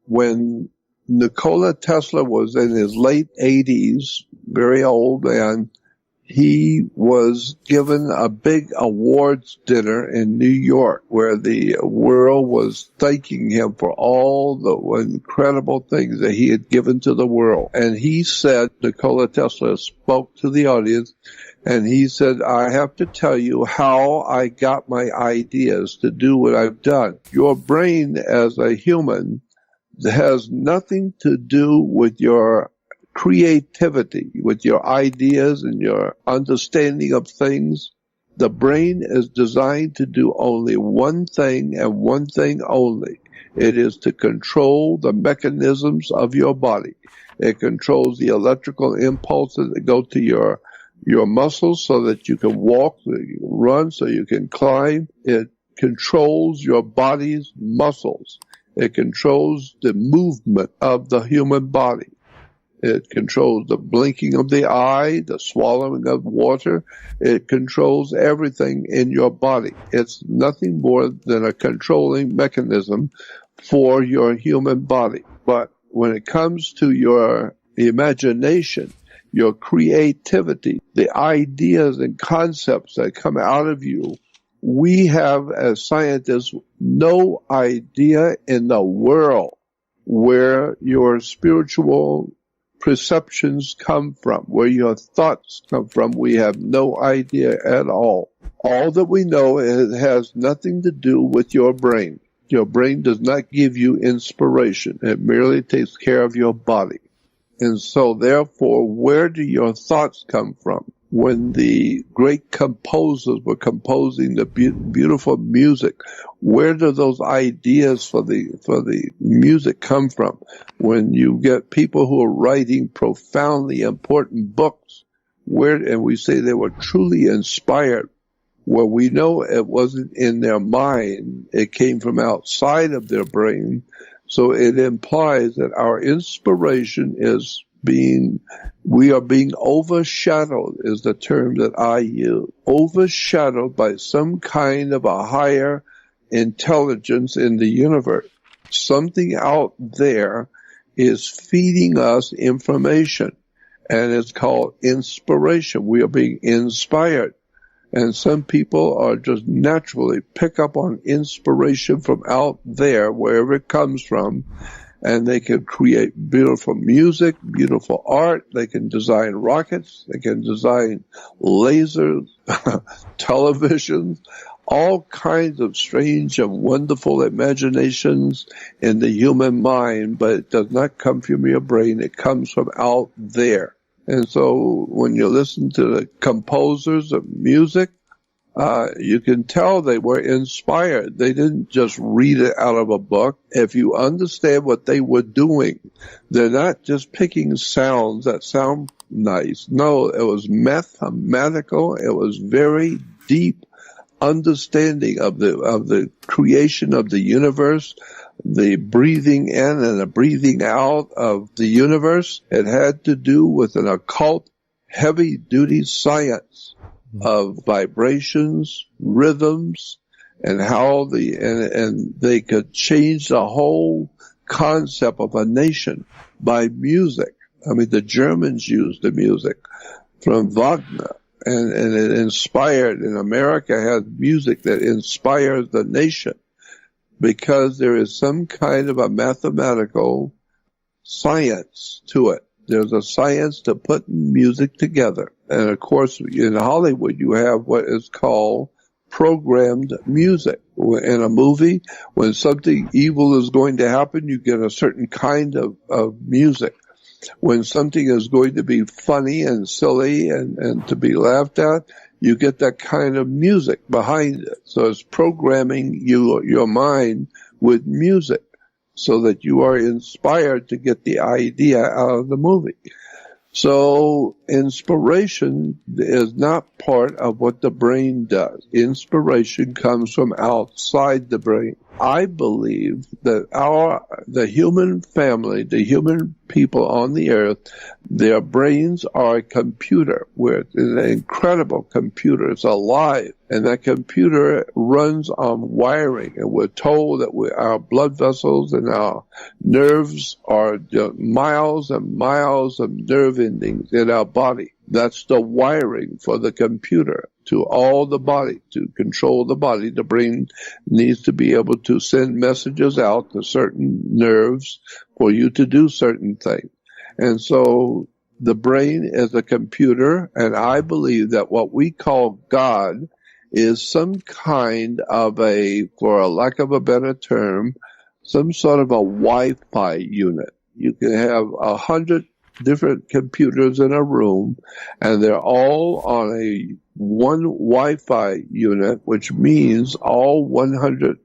when Nikola Tesla was in his late 80s, very old man, he was given a big awards dinner in New York where the world was thanking him for all the incredible things that he had given to the world. And he said, Nikola Tesla spoke to the audience, and he said, I have to tell you how I got my ideas to do what I've done. Your brain as a human has nothing to do with your creativity, with your ideas and your understanding of things. The brain is designed to do only one thing and one thing only. It is to control the mechanisms of your body. It controls the electrical impulses that go to your muscles so that you can walk, so you can run, so you can climb. It controls your body's muscles. It controls the movement of the human body. It controls the blinking of the eye, the swallowing of water. It controls everything in your body. It's nothing more than a controlling mechanism for your human body. But when it comes to your imagination, your creativity, the ideas and concepts that come out of you, we have, as scientists, no idea in the world where your spiritual perceptions come from, where your thoughts come from. We have no idea at all. All that we know is it has nothing to do with your brain. Your brain does not give you inspiration. It merely takes care of your body. And so, therefore, where do your thoughts come from? When the great composers were composing the beautiful music, where do those ideas for the music come from? When you get people who are writing profoundly important books, and we say they were truly inspired, well, we know it wasn't in their mind. It came from outside of their brain. So it implies that our inspiration we are being overshadowed, is the term that I use. Overshadowed by some kind of a higher intelligence in the universe. Something out there is feeding us information, and it's called inspiration. We are being inspired. And some people are just naturally pick up on inspiration from out there, wherever it comes from, and they can create beautiful music, beautiful art. They can design rockets. They can design lasers, televisions, all kinds of strange and wonderful imaginations in the human mind, but it does not come from your brain. It comes from out there. And so when you listen to the composers of music, you can tell they were inspired. They didn't just read it out of a book. If you understand what they were doing, they're not just picking sounds that sound nice. No, it was mathematical. It was very deep understanding of the creation of the universe, the breathing in and the breathing out of the universe. It had to do with an occult, heavy-duty science of vibrations, rhythms, and how and they could change the whole concept of a nation by music. I mean, the Germans used the music from Wagner, and it inspired, and America has music that inspires the nation, because there is some kind of a mathematical science to it. There's a science to putting music together. And of course, in Hollywood, you have what is called programmed music. In a movie, when something evil is going to happen, you get a certain kind of music. When something is going to be funny and silly and to be laughed at, you get that kind of music behind it. So it's programming your mind with music so that you are inspired to get the idea out of the movie. So inspiration is not part of what the brain does. Inspiration comes from outside the brain. I believe that the human family, the human people on the earth, their brains are a computer, where it's an incredible computer. It's alive. And that computer runs on wiring. And we're told that our blood vessels and our nerves are miles and miles of nerve endings in our body. That's the wiring for the computer to all the body, to control the body. The brain needs to be able to send messages out to certain nerves for you to do certain things. And so the brain is a computer, and I believe that what we call God is some kind of for a lack of a better term, some sort of a Wi-Fi unit. You can have 100 different computers in a room, and they're all on one Wi-Fi unit, which means all 100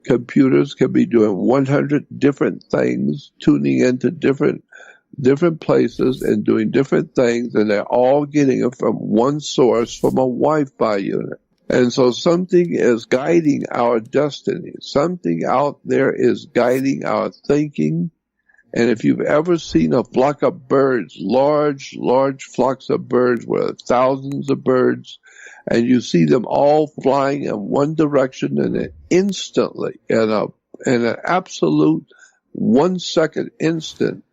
computers can be doing 100 different things, tuning into different places and doing different things, and they're all getting it from one source, from a Wi-Fi unit. And so something is guiding our destiny. Something out there is guiding our thinking. And if you've ever seen a flock of birds, large flocks of birds with thousands of birds, and you see them all flying in one direction, and then instantly, in an absolute 1 second instant,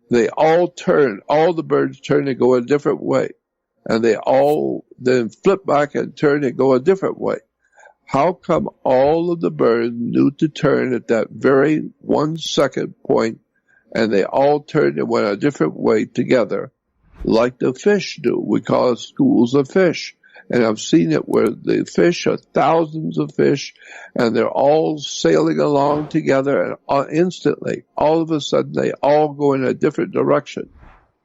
they all turn, all the birds turn and go a different way. And they all then flip back and turn and go a different way. How come all of the birds knew to turn at that very 1 second point, and they all turned and went a different way together, like the fish do? We call it schools of fish. And I've seen it where the fish are thousands of fish, and they're all sailing along together, and instantly, all of a sudden, they all go in a different direction.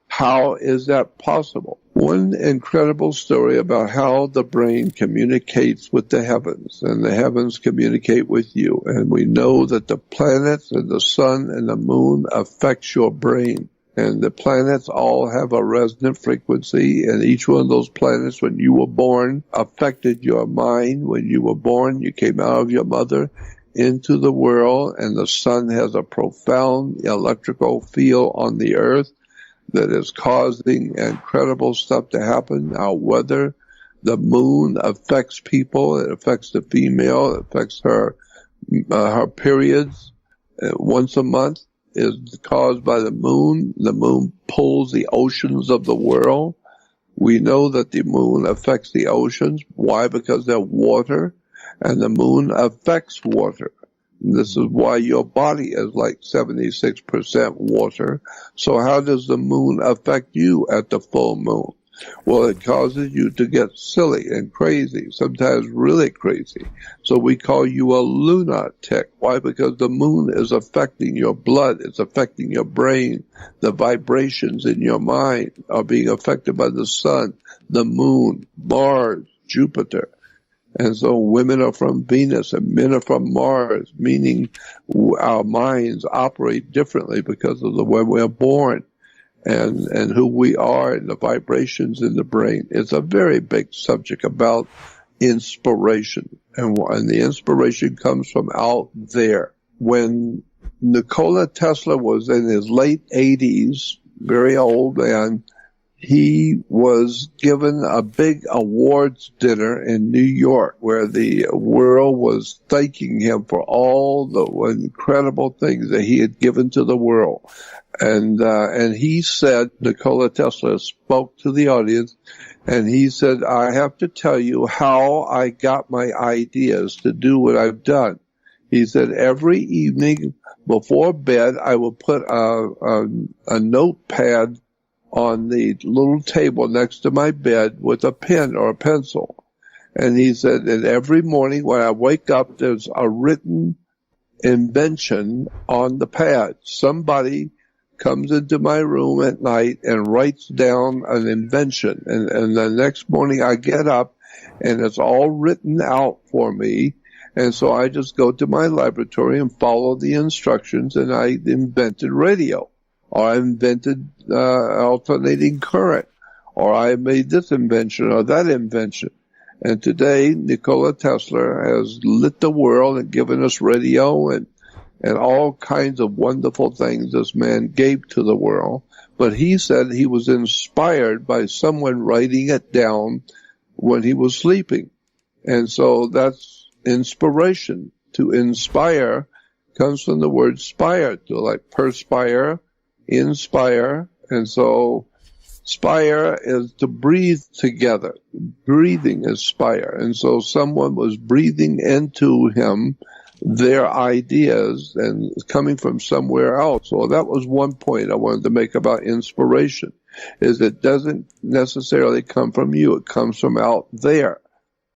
How is that possible? One incredible story about how the brain communicates with the heavens, and the heavens communicate with you. And we know that the planets and the sun and the moon affects your brain. And the planets all have a resonant frequency, and each one of those planets, when you were born, affected your mind. When you were born, you came out of your mother into the world, and the sun has a profound electrical field on the earth that is causing incredible stuff to happen. Our weather, the moon affects people. It affects the female. It affects her periods once a month is caused by the moon. The moon pulls the oceans of the world. We know that the moon affects the oceans. Why? Because they're water, and the moon affects water. This is why your body is like 76% water. So how does the moon affect you at the full moon? Well, it causes you to get silly and crazy, sometimes really crazy. So we call you a lunatic. Why? Because the moon is affecting your blood. It's affecting your brain. The vibrations in your mind are being affected by the sun, the moon, Mars, Jupiter. And so women are from Venus and men are from Mars, meaning our minds operate differently because of the way we're born and who we are and the vibrations in the brain. It's a very big subject about inspiration. And the inspiration comes from out there. When Nikola Tesla was in his late 80s, very old man, he was given a big awards dinner in New York where the world was thanking him for all the incredible things that he had given to the world. And he said, Nikola Tesla spoke to the audience, and he said, I have to tell you how I got my ideas to do what I've done. He said, every evening before bed, I will put a notepad on the little table next to my bed with a pen or a pencil. And he said, and every morning when I wake up, there's a written invention on the pad. Somebody comes into my room at night and writes down an invention. And the next morning I get up and it's all written out for me. And so I just go to my laboratory and follow the instructions, and I invented radio. Or I invented alternating current, or I made this invention or that invention. And today, Nikola Tesla has lit the world and given us radio and all kinds of wonderful things this man gave to the world. But he said he was inspired by someone writing it down when he was sleeping. And so that's inspiration. To inspire comes from the word spire, to like perspire, inspire. And so spire is to breathe together. Breathing is spire. And so someone was breathing into him their ideas and coming from somewhere else. So that was one point I wanted to make about inspiration, is it doesn't necessarily come from you. It comes from out there.